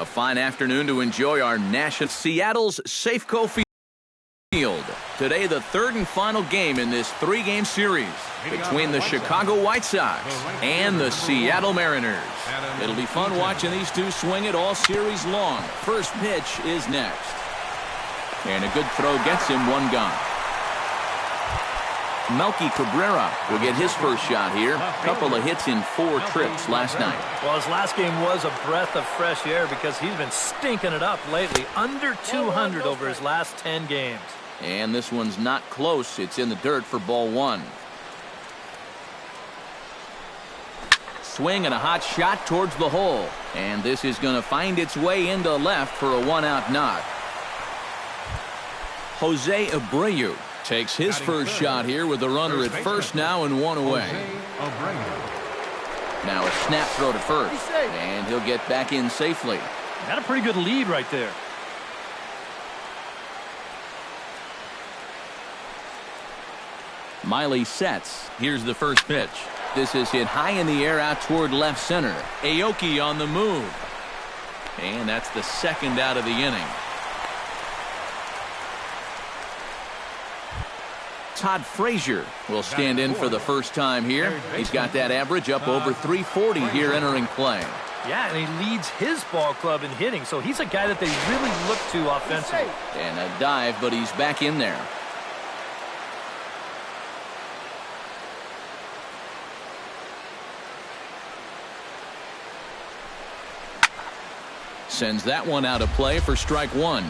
fine afternoon to enjoy our national Seattle's Safeco Field. Today, the third and final game in this three-game series between the Chicago White Sox and the Seattle Mariners. It'll be fun watching these two swing it all series long. First pitch is next. And a good throw gets him one gone. Melky Cabrera will get his first shot here. Couple of hits in 4 trips last night. Well, his last game was a breath of fresh air because he's been stinking it up lately. Under 200 over his last 10 games. And this one's not close. It's in the dirt for ball 1. Swing and a hot shot towards the hole. And this is going to find its way into left for a 1-out knock. Jose Abreu takes his first shot here with the runner at first now and 1 away. Now a snap throw to first. And he'll get back in safely. Got a pretty good lead right there. Miley sets. Here's the first pitch. This is hit high in the air out toward left center. Aoki on the move. And that's the second out of the inning. Todd Frazier will stand in for the first time here. He's got that average up over 340 here entering play. Yeah, and he leads his ball club in hitting, so he's a guy that they really look to offensively. And a dive, but he's back in there. Sends that one out of play for strike 1.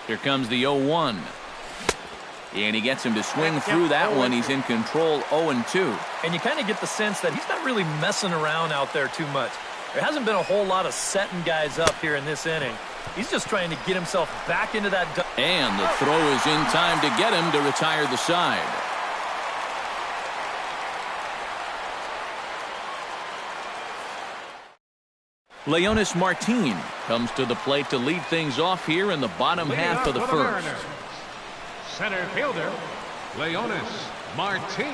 Here comes the 0-1. And he gets him to swing through that one. He's in control 0-2. And you kind of get the sense that he's not really messing around out there too much. There hasn't been a whole lot of setting guys up here in this inning. He's just trying to get himself back into that. And the throw is in time to get him to retire the side. Leonis Martin comes to the plate to lead things off here in the bottom half of the first. Center fielder, Leonis Martin.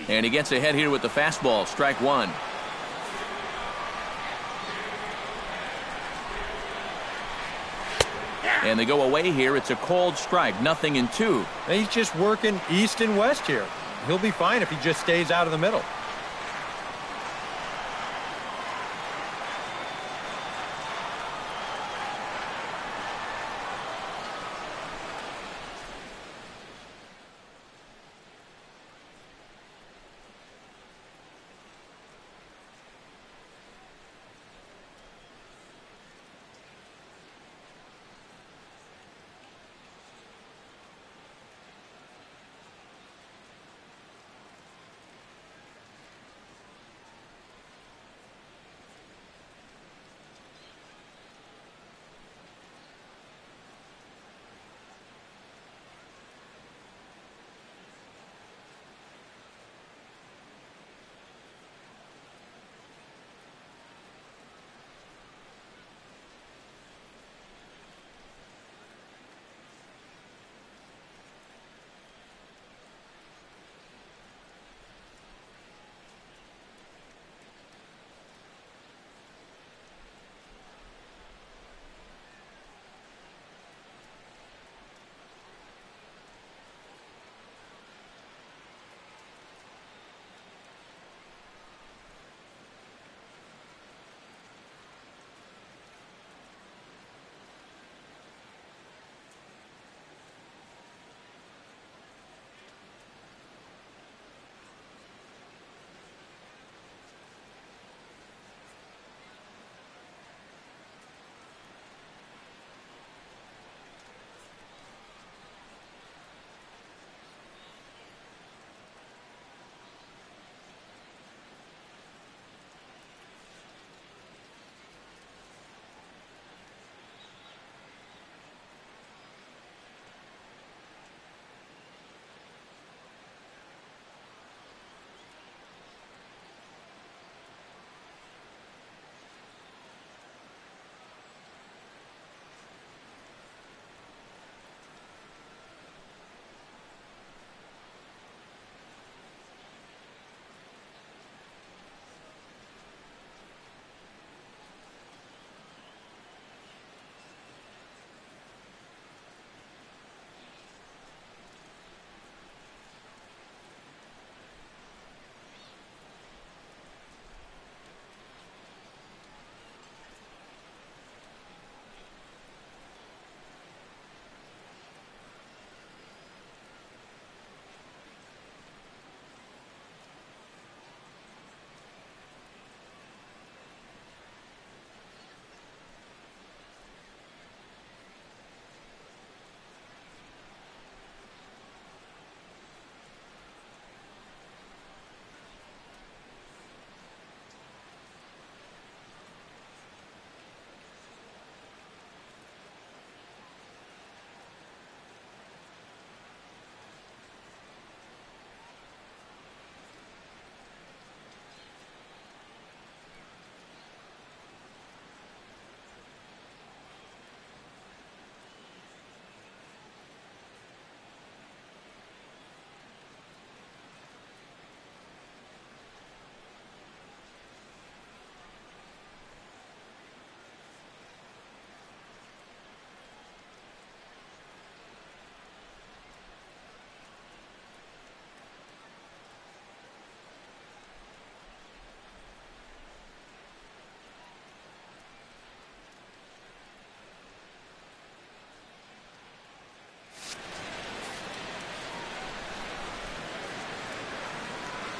And he gets ahead here with the fastball, strike 1. And they go away here. It's a cold strike, 0-2. He's just working east and west here. He'll be fine if he just stays out of the middle.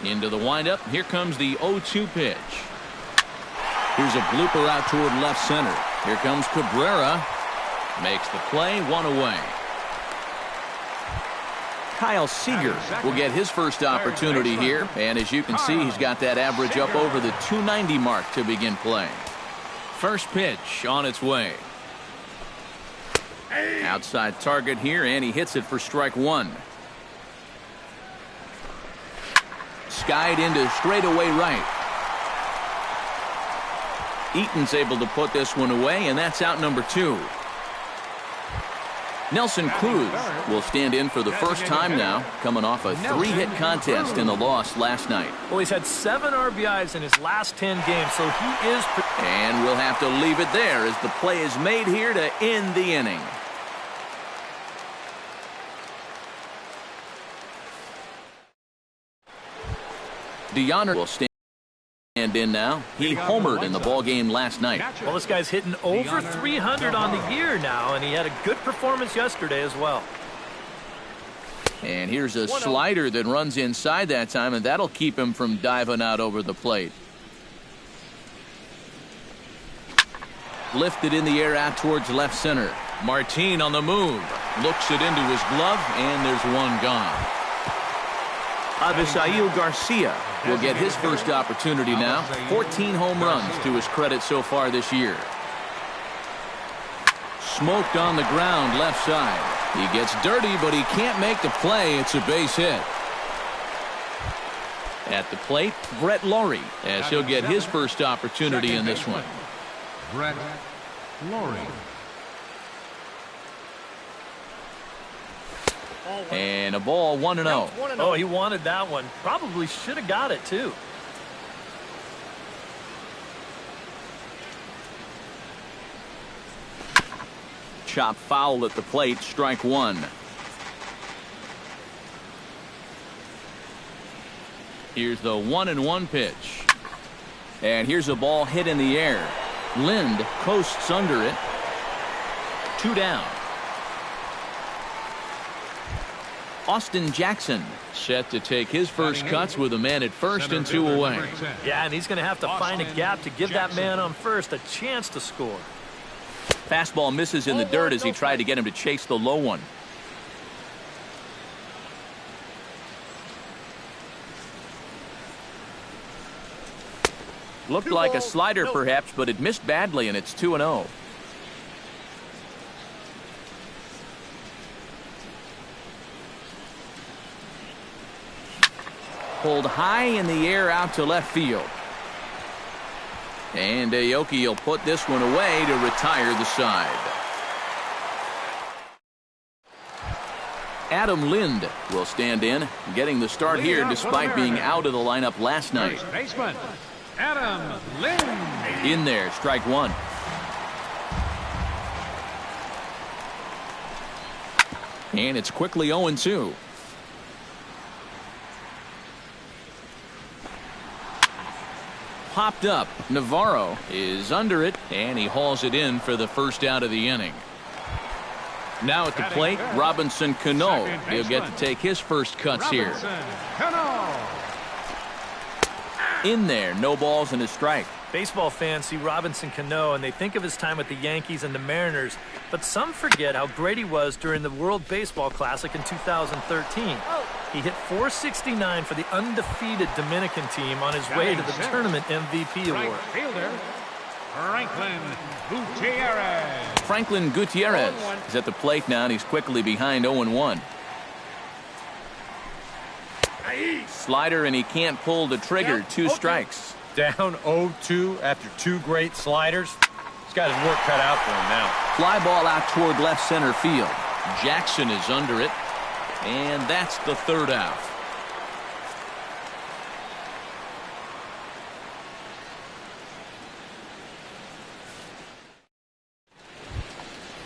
Into the windup. Here comes the 0-2 pitch. Here's a blooper out toward left center. Here comes Cabrera. Makes the play, one away. Kyle Seager will get his first opportunity here. And as you can see, he's got that average up over the 290 mark to begin play. First pitch on its way. Outside target here, and he hits it for strike one. Skied into straightaway right. Eaton's able to put this one away, and that's out number 2. Nelson Cruz will stand in for the first time now, coming off a 3-hit contest in the loss last night. Well, he's had 7 RBIs in his last 10 games, so he is... And we'll have to leave it there as the play is made here to end the inning. DeYoner will stand in now. He homered in the ballgame last night. Well, this guy's hitting over 300 on the year now, and he had a good performance yesterday as well. And here's a slider that runs inside that time, and that'll keep him from diving out over the plate. Lifted in the air out towards left center. Martin on the move. Looks it into his glove, and there's one gone. Avisail Garcia will get his first opportunity now. 14 home runs to his credit so far this year. Smoked on the ground left side. He gets dirty, but he can't make the play. It's a base hit. At the plate, Brett Laurie, as he'll get his first opportunity in this one. Brett Laurie. And a ball, 1-0. Oh, he wanted that one. Probably should have got it, too. Chop foul at the plate, strike one. Here's the 1-1 pitch. And here's a ball hit in the air. Lind coasts under it. 2 down. Austin Jackson set to take his first cuts with a man at first and 2 away. Yeah, and he's going to have to find a gap to give that man on first a chance to score. Fastball misses in the dirt as he tried to get him to chase the low one. Looked like a slider perhaps, but it missed badly, and it's 2-0. Pulled high in the air out to left field. And Aoki will put this one away to retire the side. Adam Lind will stand in, getting the start here despite being out of the lineup last night. First baseman, Adam Lind. In there, strike one. And it's quickly 0-2. Popped up. Navarro is under it, and he hauls it in for the first out of the inning. Now at the plate, Robinson Cano. He'll get to take his first cuts here. In there, no balls and a strike. Baseball fans see Robinson Cano, and they think of his time with the Yankees and the Mariners, but some forget how great he was during the World Baseball Classic in 2013. He hit .469 for the undefeated Dominican team on his way to the tournament MVP award. Fielder, Franklin Gutierrez. Franklin Gutierrez is at the plate now, and he's quickly behind 0-1. Slider, and he can't pull the trigger. 2 strikes. Down 0-2 after 2 great sliders. He's got his work cut out for him now. Fly ball out toward left center field. Jackson is under it. And that's the third out.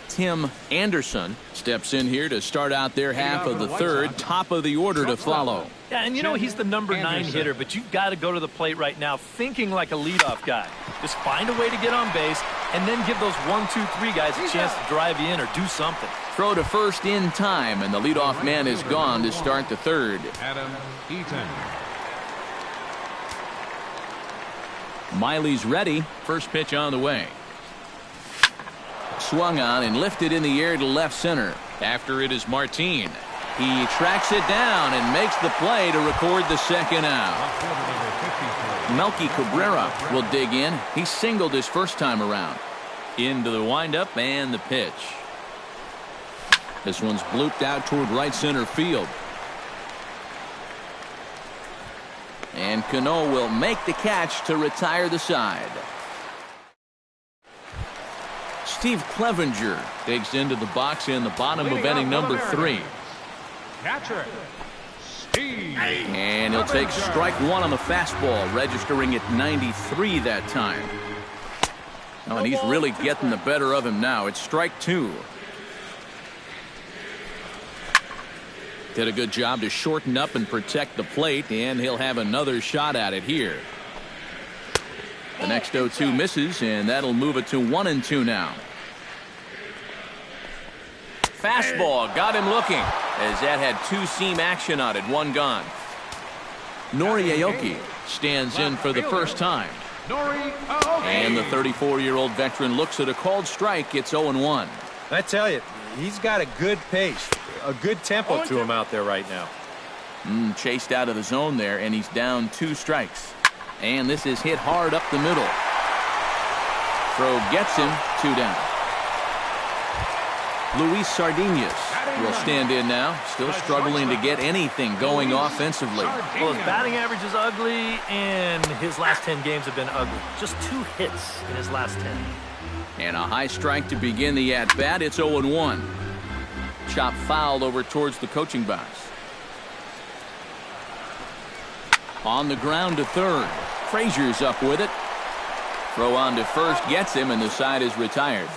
Tim Anderson steps in here to start out their half of the third. Top of the order to follow. Yeah, and you know he's the number 9 hitter, but you've got to go to the plate right now thinking like a leadoff guy. Just find a way to get on base and then give those 1, 2, 3 guys a chance to drive you in or do something. Throw to first in time, and the leadoff man is gone to start the third. Adam Eaton. Miley's ready. First pitch on the way. Swung on and lifted in the air to left center. After it is Martin. He tracks it down and makes the play to record the second out. Melky Cabrera will dig in. He singled his first time around. Into the windup and the pitch. This one's blooped out toward right center field. And Cano will make the catch to retire the side. Steve Clevenger digs into the box in the bottom of inning number 3. Catcher, Steve. And he'll take strike one on the fastball, registering at 93 that time. Oh, and he's really getting the better of him now. It's strike 2. Did a good job to shorten up and protect the plate, and he'll have another shot at it here. The next 0-2 misses, and that'll move it to 1-2 now. Fastball got him looking, as that had two-seam action on it. One gone. Nori Aoki stands in for the first time. And the 34-year-old veteran looks at a called strike. It's 0-1. I tell you, he's got a good pace, a good tempo to him out there right now. Chased out of the zone there, and he's down 2 strikes. And this is hit hard up the middle. Throw gets him, 2 down. Luis Sardinas will stand in now, still struggling to get anything going offensively. Well, his batting average is ugly, and his last 10 games have been ugly. Just 2 hits in his last 10. And a high strike to begin the at-bat. It's 0-1. Chop fouled over towards the coaching box. On the ground to third. Frazier's up with it. Throw on to first gets him, and the side is retired.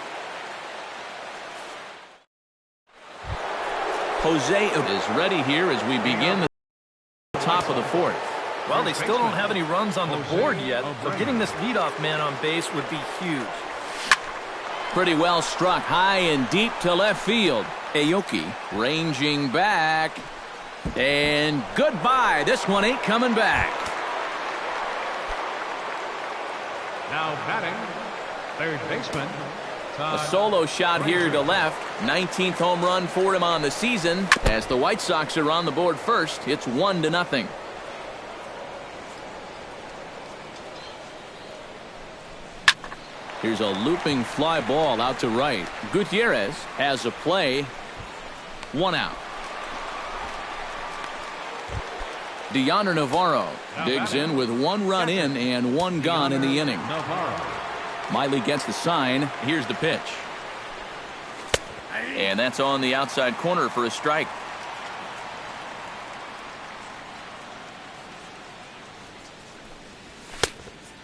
Jose is ready here as we begin the top of the 4th. Well, they still don't have any runs on the board yet, so getting this leadoff man on base would be huge. Pretty well struck high and deep to left field. Aoki ranging back. And goodbye. This one ain't coming back. Now batting, third baseman. A solo shot here to left. 19th home run for him on the season. As the White Sox are on the board first, it's 1-0. Here's a looping fly ball out to right. Gutierrez has a play. 1 out. Deoner Navarro digs in with 1 run in and 1 gone in the inning. Miley gets the sign. Here's the pitch. And that's on the outside corner for a strike.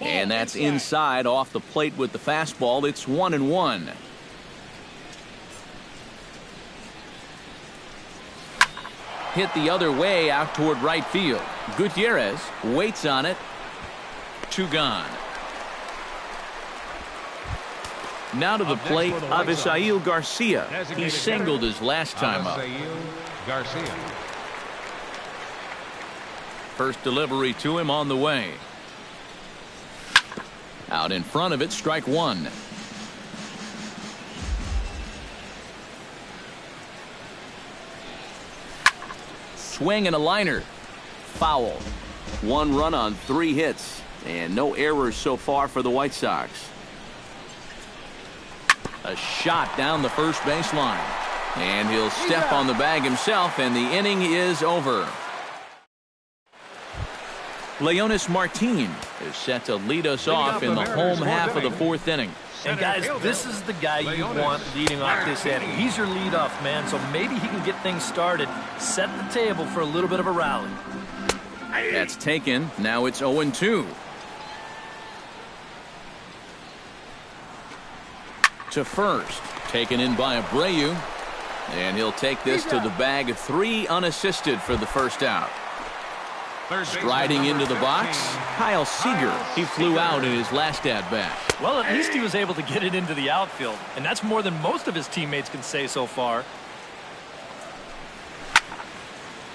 And that's inside off the plate with the fastball. It's 1-1. Hit the other way out toward right field. Gutierrez waits on it. 2 gone. Now to the plate, Avisail Garcia. He singled his last time up. Garcia. First delivery to him on the way. Out in front of it, strike 1. Swing and a liner. Foul. 1 run on 3 hits. And no errors so far for the White Sox. A shot down the first baseline. And he'll step on the bag himself, and the inning is over. Leonis Martin is set to lead us off in the home half of the 4th inning. And guys, this is the guy you want leading off this inning. He's your leadoff man, so maybe he can get things started, set the table for a little bit of a rally. That's taken. Now it's 0-2. To first, taken in by Abreu, and he'll take this to the bag. 3 unassisted for the first out. Striding into the box, Kyle Seager. He flew out in his last at-bat. Well, at least he was able to get it into the outfield, and that's more than most of his teammates can say so far.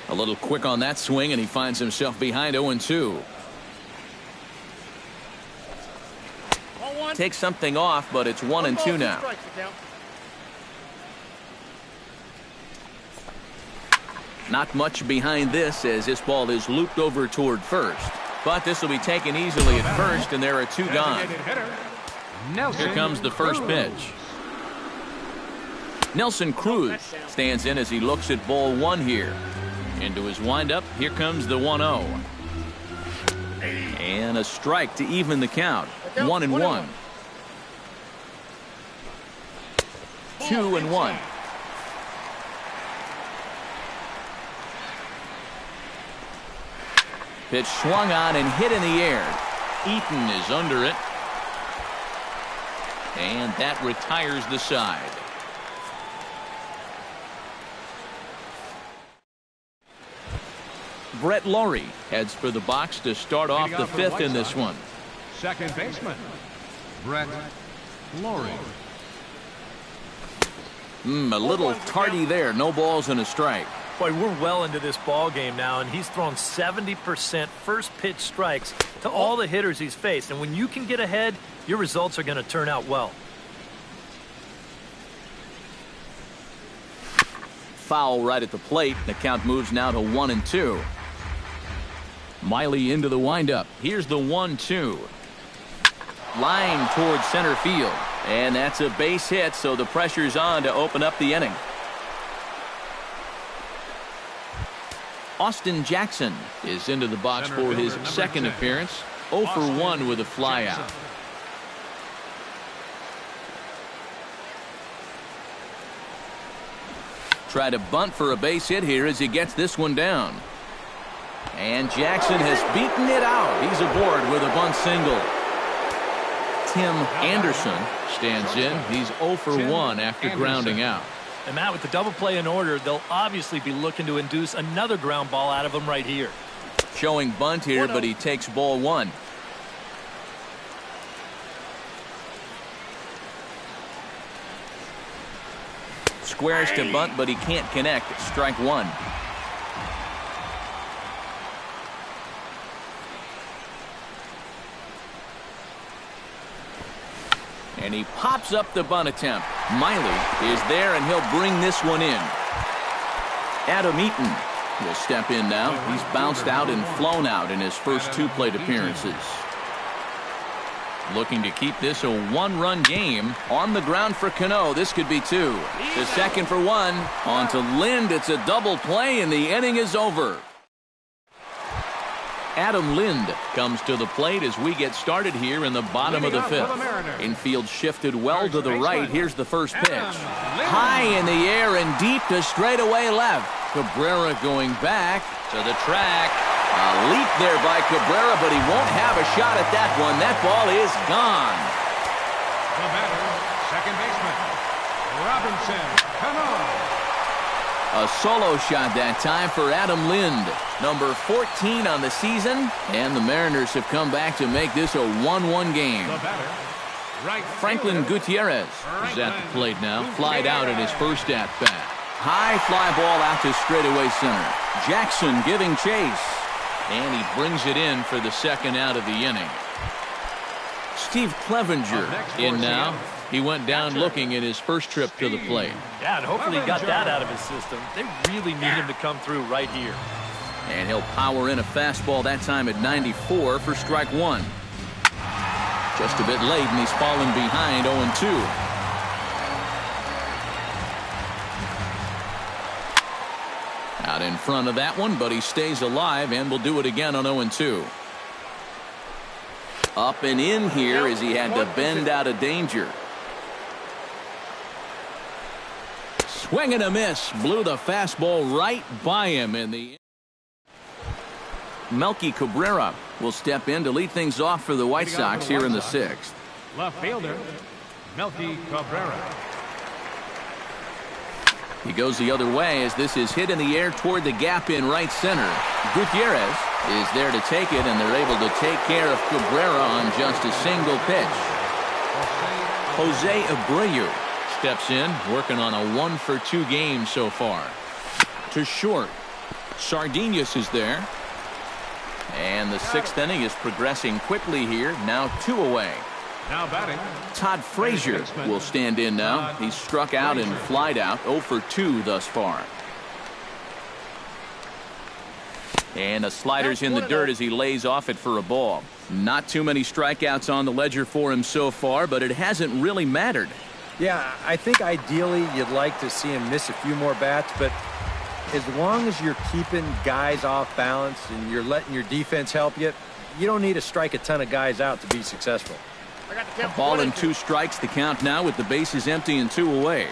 A little quick on that swing, and he finds himself behind 0-2. take something off, but it's 1-2 now. Not much behind this as this ball is looped over toward first. But this will be taken easily at first, and there are 2 gone. Here comes the first pitch. Nelson Cruz stands in as he looks at ball 1 here. Into his windup, here comes the 1-0. And a strike to even the count. 1-1. 2-1. Pitch swung on and hit in the air. Eaton is under it. And that retires the side. Brett Laurie heads for the box to start off the 5th in this one. Second baseman, Brett Laurie. A little tardy there. No balls and a strike. Boy, we're well into this ball game now, and he's thrown 70% first pitch strikes to all the hitters he's faced. And when you can get ahead, your results are going to turn out well. Foul right at the plate. The count moves now to 1-2. Miley into the windup. Here's the 1-2. Line towards center field. And that's a base hit, so the pressure's on to open up the inning. Austin Jackson is into the box for his second appearance. 0 for 1 with a flyout. Try to bunt for a base hit here as he gets this one down. And Jackson has beaten it out. He's aboard with a bunt single. Tim Anderson stands in. He's 0 for 1 after grounding out. And Matt, with the double play in order, they'll obviously be looking to induce another ground ball out of him right here. Showing bunt here, but he takes ball 1. Squares to bunt, but he can't connect. Strike 1. And he pops up the bunt attempt. Miley is there, and he'll bring this one in. Adam Eaton will step in now. He's bounced out and flown out in his first 2 plate appearances. Looking to keep this a 1-run game. On the ground for Cano. This could be 2. The second for 1. On to Lind. It's a double play, and the inning is over. Adam Lind comes to the plate as we get started here in the bottom of the 5th. Infield shifted well to the right. Here's the first pitch. High in the air and deep to straightaway left. Cabrera going back to the track. A leap there by Cabrera, but he won't have a shot at that one. That ball is gone. The batter, second baseman, Robinson Cano. A solo shot that time for Adam Lind, number 14 on the season, and the Mariners have come back to make this a 1-1 game. The batter, right Franklin Gutierrez is at the plate now, flied out in his first at-bat. High fly ball out to straightaway center. Jackson giving chase, and he brings it in for the second out of the inning. Steve Clevenger in now. He went down looking at his first trip to the plate. Yeah, and hopefully he got that out of his system. They really need him to come through right here. And he'll power in a fastball that time at 94 for strike 1. Just a bit late, and he's fallen behind 0-2. Out in front of that one, but he stays alive and will do it again on 0-2. Up and in here as he had to bend out of danger. Swing and a miss. Blew the fastball right by him in the. Melky Cabrera will step in to lead things off for the White Sox here in the 6th. Left fielder, Melky Cabrera. He goes the other way as this is hit in the air toward the gap in right center. Gutierrez is there to take it, and they're able to take care of Cabrera on just a single pitch. Jose Abreu steps in, working on a 1-for-2 game so far. To short. Sardinus is there. And the 6th inning is progressing quickly here. Now 2 away. Now batting. Todd Frazier will stand in now. He's struck out and flied out, 0 for 2 thus far. And the slider's in the dirt as he lays off it for a ball. Not too many strikeouts on the ledger for him so far, but it hasn't really mattered. Yeah, I think ideally you'd like to see him miss a few more bats, but as long as you're keeping guys off balance and you're letting your defense help you, you don't need to strike a ton of guys out to be successful. A ball and 2 strikes the count now with the bases empty and 2 away.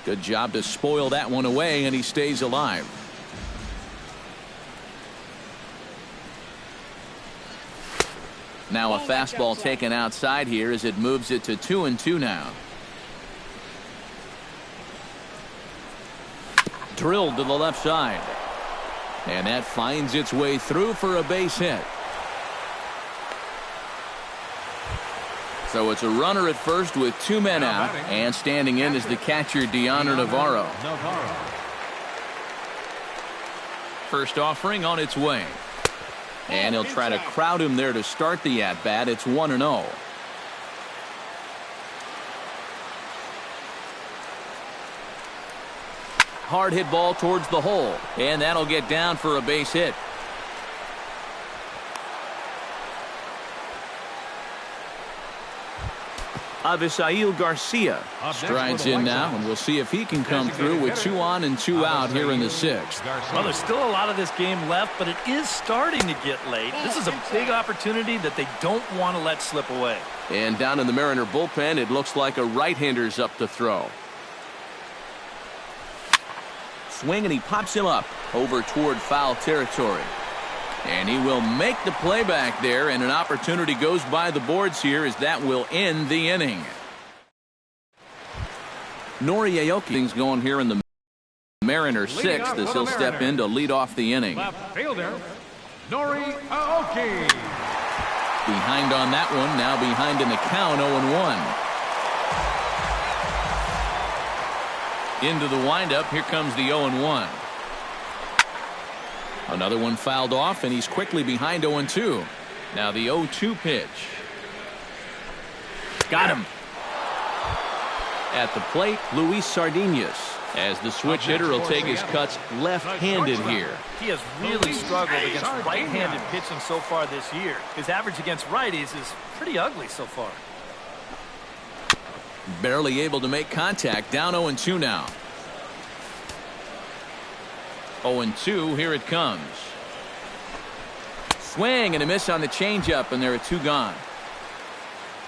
Good job to spoil that one away, and he stays alive. Now a fastball taken outside here as it moves it to 2-2 now. Drilled to the left side. And that finds its way through for a base hit. So it's a runner at first with 2 men out, and standing in is the catcher, Deoner Navarro. First offering on its way. And he'll try to crowd him there to start the at-bat. It's 1-0. Hard hit ball towards the hole, and that'll get down for a base hit. Avisail Garcia strides in now, and we'll see if he can come through with 2 on and 2 out here in the 6th. Well, there's still a lot of this game left, but it is starting to get late. This is a big opportunity that they don't want to let slip away. And down in the Mariner bullpen, it looks like a right-hander's up to throw. Swing, and he pops him up over toward foul territory. And he will make the play back there, and an opportunity goes by the boards here as that will end the inning. Nori Aoki's going here in the Mariner 6th as he'll step in to lead off the inning. Left fielder, Nori Aoki. Behind on that one, now behind in the count, 0-1. Into the windup, here comes the 0-1. Another one fouled off, and he's quickly behind 0-2. Now the 0-2 pitch. Got him. At the plate, Luis Sardinas, as the switch hitter will take his cuts left-handed here. He has really struggled against right-handed pitching so far this year. His average against righties is pretty ugly so far. Barely able to make contact, down 0-2 now. 0-2, here it comes. Swing and a miss on the changeup, and there are 2 gone.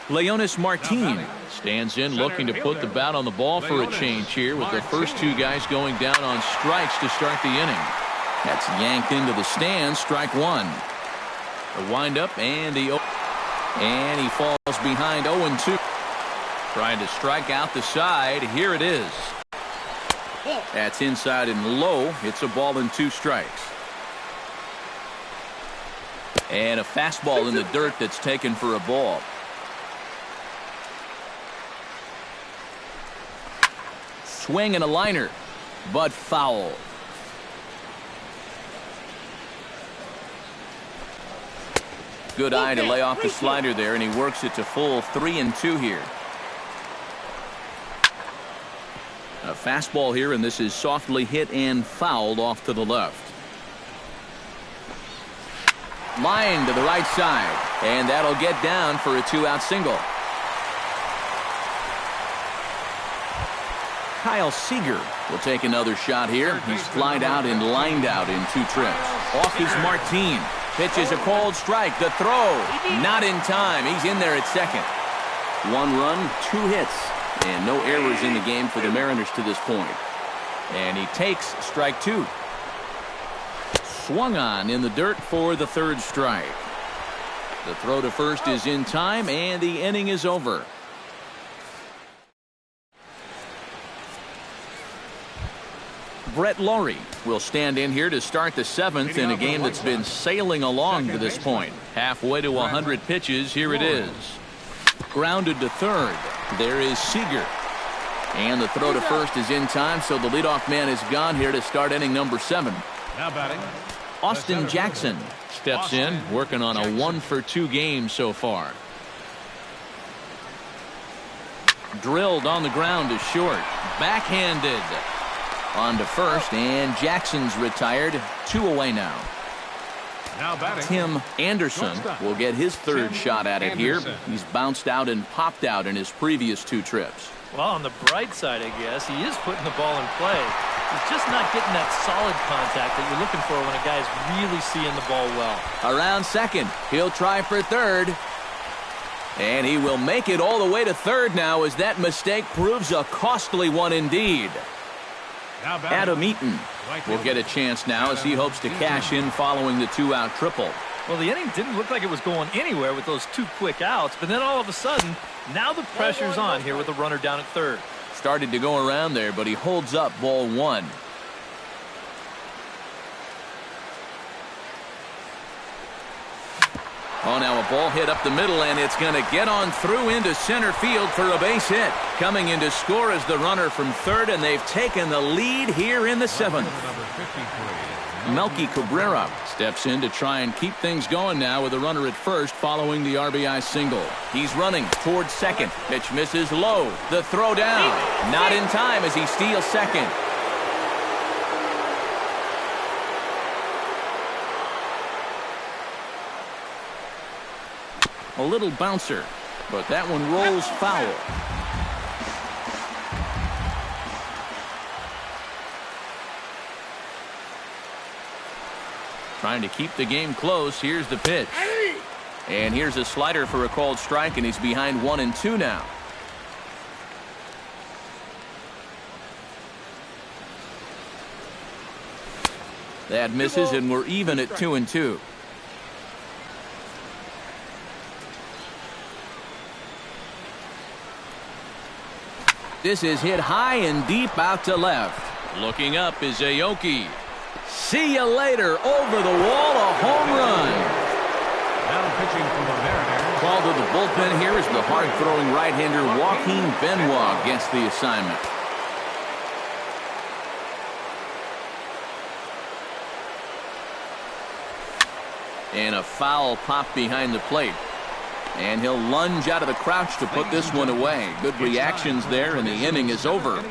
Leonis Martin stands in looking to put the bat on the ball for a change here with the first 2 guys going down on strikes to start the inning. That's yanked into the stands, strike 1. The windup and he falls behind 0-2. Trying to strike out the side. Here it is. That's inside and low. It's a ball and 2 strikes. And a fastball in the dirt that's taken for a ball. Swing and a liner, but foul. Good eye to lay off the slider there, and he works it to full 3-2 here. A fastball here, and this is softly hit and fouled off to the left. Line to the right side, and that'll get down for a 2-out single. Kyle Seager will take another shot here. He's flied out and lined out in 2 trips. Off is Martin. Pitches a cold strike. The throw, not in time. He's in there at second. 1 run, 2 hits. And no errors in the game for the Mariners to this point. And he takes strike 2. Swung on in the dirt for the 3rd strike. The throw to first is in time, and the inning is over. Brett Lawrie will stand in here to start the 7th in a game that's been sailing along to this point. Halfway to 100 pitches, here it is. Grounded to 3rd. There is Seager. And the throw to first is in time, so the leadoff man is gone here to start inning number 7. Now batting. Austin Jackson steps in, working on a 1-for-2 game so far. Drilled on the ground to short. Backhanded. On to first, and Jackson's retired. 2 away now. Now batting, Tim Anderson will get his third shot at it here. He's bounced out and popped out in his previous 2 trips. Well, on the bright side, I guess, he is putting the ball in play. He's just not getting that solid contact that you're looking for when a guy's really seeing the ball well. Around second, he'll try for third. And he will make it all the way to third now as that mistake proves a costly one indeed. Adam Eaton will get a chance now as he hopes to cash in following the 2-out triple. Well, the inning didn't look like it was going anywhere with those 2 quick outs, but then all of a sudden, now the pressure's on here with a runner down at third. Started to go around there, but he holds up ball 1. Oh, now a ball hit up the middle, and it's going to get on through into center field for a base hit. Coming in to score is the runner from third, and they've taken the lead here in the 7th. Melky Cabrera steps in to try and keep things going now with a runner at first following the RBI single. He's running towards second. Pitch misses low. The throw down. Not in time as he steals second. A little bouncer, but that one rolls foul. Trying to keep the game close. Here's the pitch. And here's a slider for a called strike, and he's behind 1-2 now. That misses, and we're even at 2-2. This is hit high and deep out to left. Looking up is Aoki. See you later. Over the wall, a home run. Now pitching for the Mariners. Called to the bullpen here is the hard-throwing right-hander Joaquin Benoit gets the assignment. And a foul pop behind the plate. And he'll lunge out of the crouch to put this one away. Good reactions there, and the inning is over.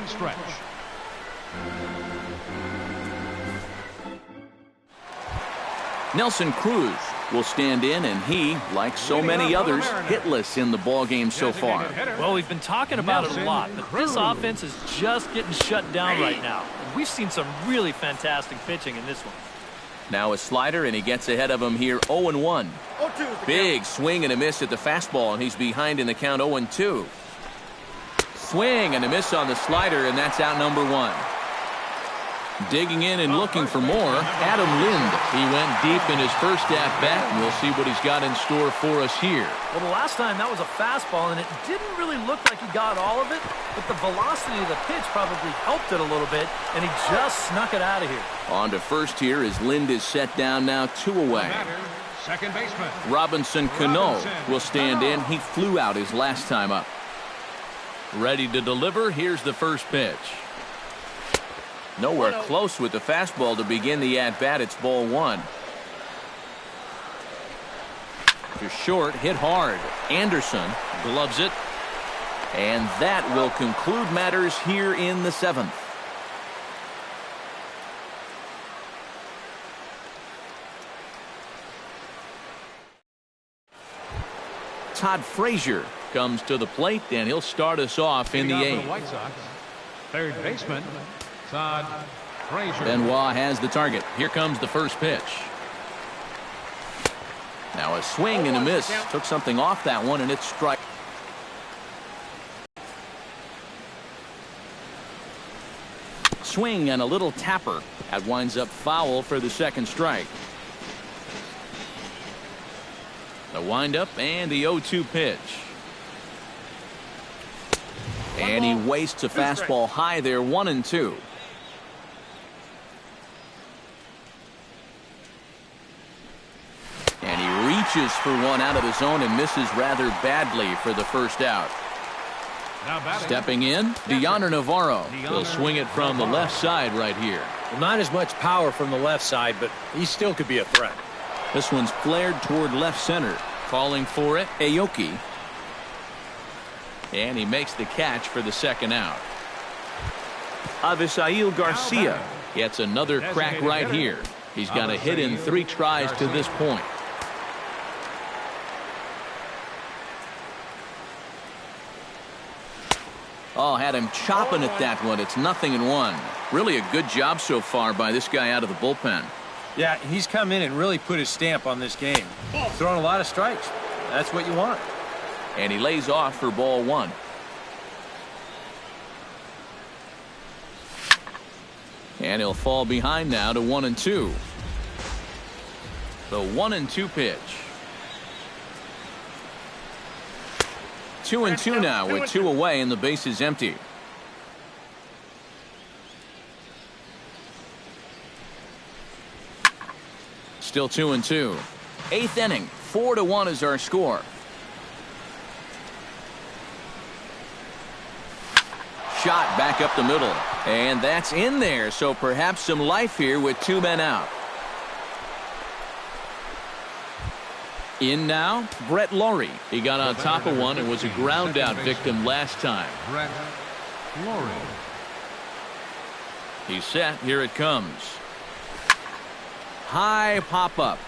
Nelson Cruz will stand in, and he, like so many others, hitless in the ballgame so far. Well, we've been talking about it a lot, but this offense is just getting shut down right now. We've seen some really fantastic pitching in this one. Now a slider, and he gets ahead of him here 0-1. Big swing and a miss at the fastball, and he's behind in the count 0-2. Swing and a miss on the slider, and that's out number 1. Digging in and looking for more, Adam Lind. He went deep in his first at-bat, and we'll see what he's got in store for us here. Well, the last time that was a fastball, and it didn't really look like he got all of it, but the velocity of the pitch probably helped it a little bit, and he just snuck it out of here. On to first here as Lind is set down now 2 away. Second baseman Robinson Cano will stand in. He flew out his last time up. Ready to deliver. Here's the first pitch. Nowhere close with the fastball to begin the at-bat. It's ball 1. To short, hit hard. Anderson gloves it. And that will conclude matters here in the 7th. Todd Frazier comes to the plate, and he'll start us off in the 8th. White Sox. Third baseman Todd Frazier. Benoit has the target. Here comes the first pitch. Now a swing and a miss. Took something off that one, and it's strike. Swing and a little tapper. That winds up foul for the second strike. The windup and the 0-2 pitch. And he wastes a fastball high there, 1-2. And he reaches for one out of the zone and misses rather badly for the first out. Stepping in, DeAndre Navarro. He'll swing it from the left side right here. Well, not as much power from the left side, but he still could be a threat. This one's flared toward left center. Calling for it, Aoki. And he makes the catch for the second out. Avisail Garcia gets another crack right here. He's got a hit in 3 tries to this point. Oh, had him chopping at that one. It's 0-1. Really a good job so far by this guy out of the bullpen. Yeah, he's come in and really put his stamp on this game. Throwing a lot of strikes. That's what you want. And he lays off for ball 1. And he'll fall behind now to 1-2. The 1-2 pitch. 2-2 now with 2 away and the base is empty. Still 2-2. 8th inning. 4-1 is our score. Shot back up the middle. And that's in there. So perhaps some life here with 2 men out. In now, Brett Laurie. He got on top of one and was a ground out victim last time. Brett Laurie. He's set. Here it comes. High pop up.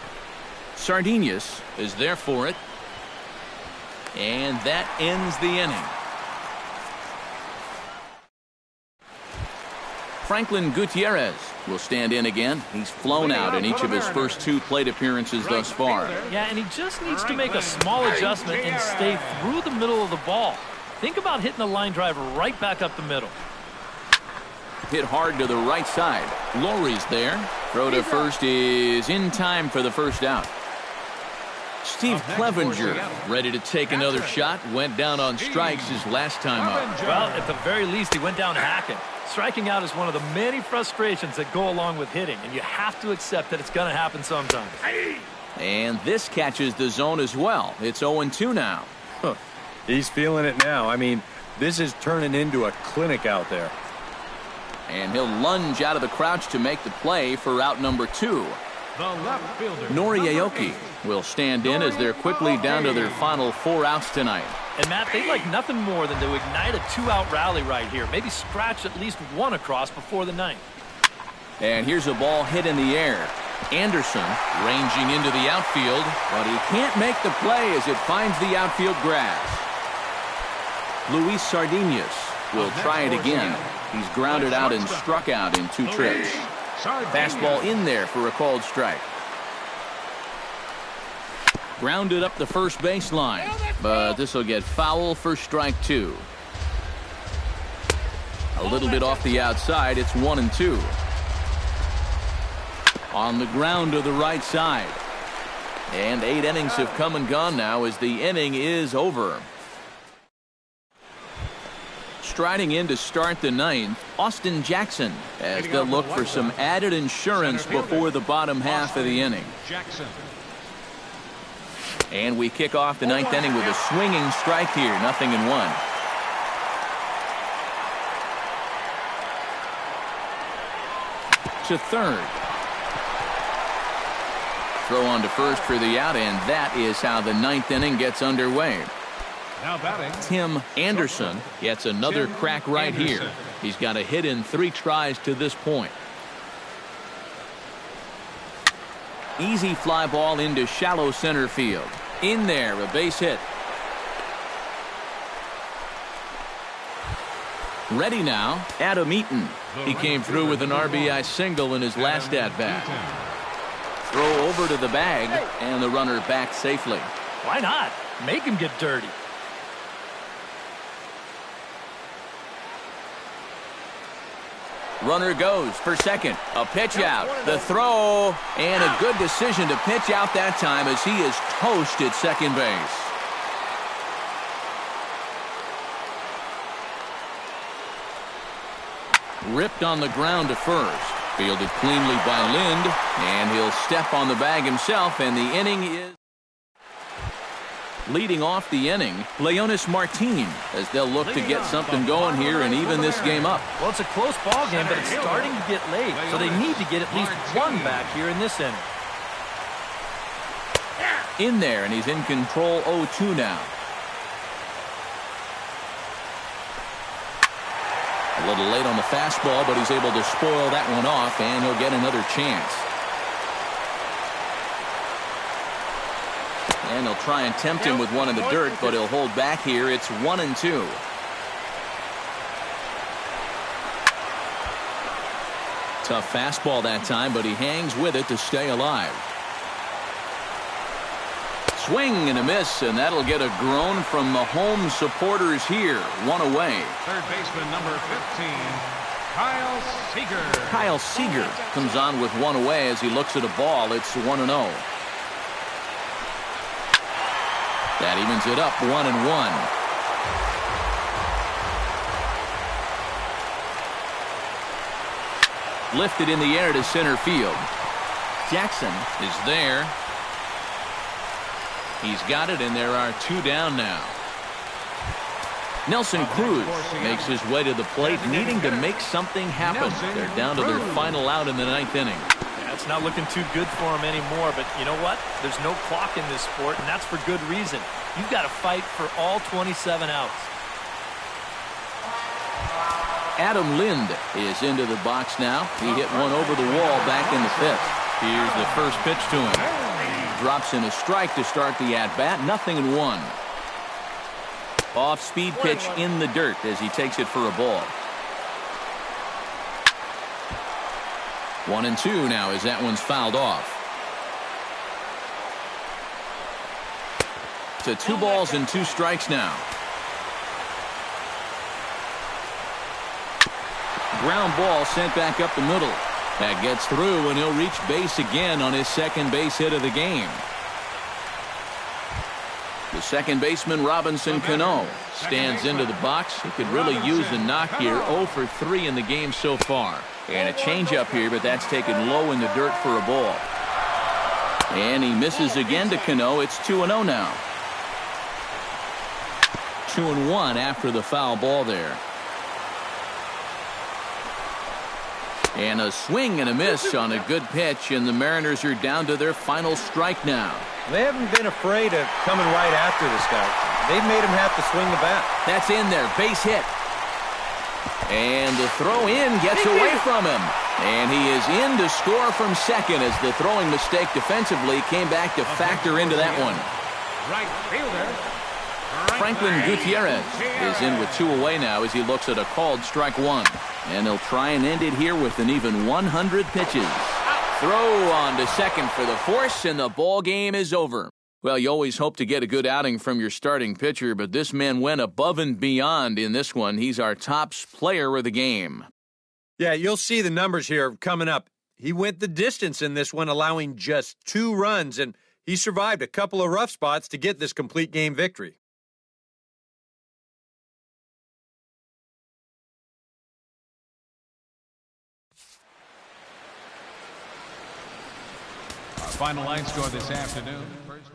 Sardinius is there for it. And that ends the inning. Franklin Gutierrez will stand in again. He's flown out in each of his first 2 plate appearances thus far. Yeah, and he just needs to make a small adjustment and stay through the middle of the ball. Think about hitting a line drive right back up the middle. Hit hard to the right side. Laurie's there. Throw to first is in time for the first out. Steve Clevenger ready to take another shot. Went down on strikes his last time up. Well, at the very least, he went down hacking. Striking out is one of the many frustrations that go along with hitting, and you have to accept that it's going to happen sometimes. And this catches the zone as well. It's 0-2 now. He's feeling it now. I mean, this is turning into a clinic out there. And he'll lunge out of the crouch to make the play for out number 2. The left fielder, Nori Aoki will stand in as they're quickly down to their final 4 outs tonight. And Matt, they'd like nothing more than to ignite a 2-out rally right here. Maybe scratch at least 1 across before the 9th. And here's a ball hit in the air. Anderson ranging into the outfield, but he can't make the play as it finds the outfield grass. Luis Sardinius will try it again. He's grounded out and struck out in 2 trips. Fastball in there for a called strike. Grounded up the first baseline, but this will get foul for strike 2. A little bit off the outside. It's 1-2. On the ground to the right side. And 8 innings have come and gone now as the inning is over. Striding in to start the 9th, Austin Jackson, as they'll look for some added insurance before the bottom half of the inning. And we kick off the 9th inning with a swinging strike here, 0-1. To third. Throw on to first for the out, and that is how the 9th inning gets underway. Now batting, Tim Anderson gets another crack right here. He's got a hit in 3 tries to this point. Easy fly ball into shallow center field. In there, a base hit. Ready now, Adam Eaton. He came through with an RBI single in his last at-bat. Throw over to the bag, and the runner back safely. Why not? Make him get dirty. Runner goes for second. A pitch out. The throw. And a good decision to pitch out that time as he is toast at second base. Ripped on the ground to first. Fielded cleanly by Lind. And he'll step on the bag himself. And the inning is... Leading off the inning, Leonis Martin, as they'll look to get something going here and even this game up. Well, it's a close ball game, but it's starting to get late, so they need to get at least one back here in this inning. In there, and he's in control 0-2 now. A little late on the fastball, but he's able to spoil that one off, and he'll get another chance. And they'll try and tempt him with one in the dirt, but he'll hold back here. It's 1-2. Tough fastball that time, but he hangs with it to stay alive. Swing and a miss, and that'll get a groan from the home supporters here. One away. Third baseman number 15, Kyle Seager. Kyle Seager comes on with one away as he looks at a ball. It's 1-0. That evens it up 1-1. Lifted in the air to center field. Jackson is there. He's got it, and there are two down now. Nelson Cruz makes his way to the plate, needing to make something happen. They're down to their final out in the ninth inning. Yeah, it's not looking too good for him anymore, but you know what? There's no clock in this sport, and that's for good reason. You've got to fight for all 27 outs. Adam Lind is into the box now. He hit one over the wall back in the fifth. Here's the first pitch to him. Drops in a strike to start the at-bat. 0-1. Off-speed pitch in the dirt as he takes it for a ball. 1-2 now as that one's fouled off. To 2 balls and 2 strikes now. Ground ball sent back up the middle. That gets through, and he'll reach base again on his second base hit of the game. The second baseman, Robinson Cano, stands into the box. He could really use a knock here. 0 for 3 in the game so far. And a changeup here, but that's taken low in the dirt for a ball. And he misses again to Cano. It's 2-0 now. 2-1 after the foul ball there. And a swing and a miss on a good pitch, and the Mariners are down to their final strike now. They haven't been afraid of coming right after this guy. They've made him have to swing the bat. That's in there, base hit. And the throw in gets away from him. And he is in to score from second as the throwing mistake defensively came back to factor into that one. Right fielder. Franklin Gutierrez is in with 2 away now as he looks at a called strike 1. And they'll try and end it here with an even 100 pitches. Throw on to second for the force, and the ball game is over. Well, you always hope to get a good outing from your starting pitcher, but this man went above and beyond in this one. He's our top player of the game. Yeah, you'll see the numbers here coming up. He went the distance in this one, allowing just 2 runs, and he survived a couple of rough spots to get this complete game victory. Final line score this afternoon. First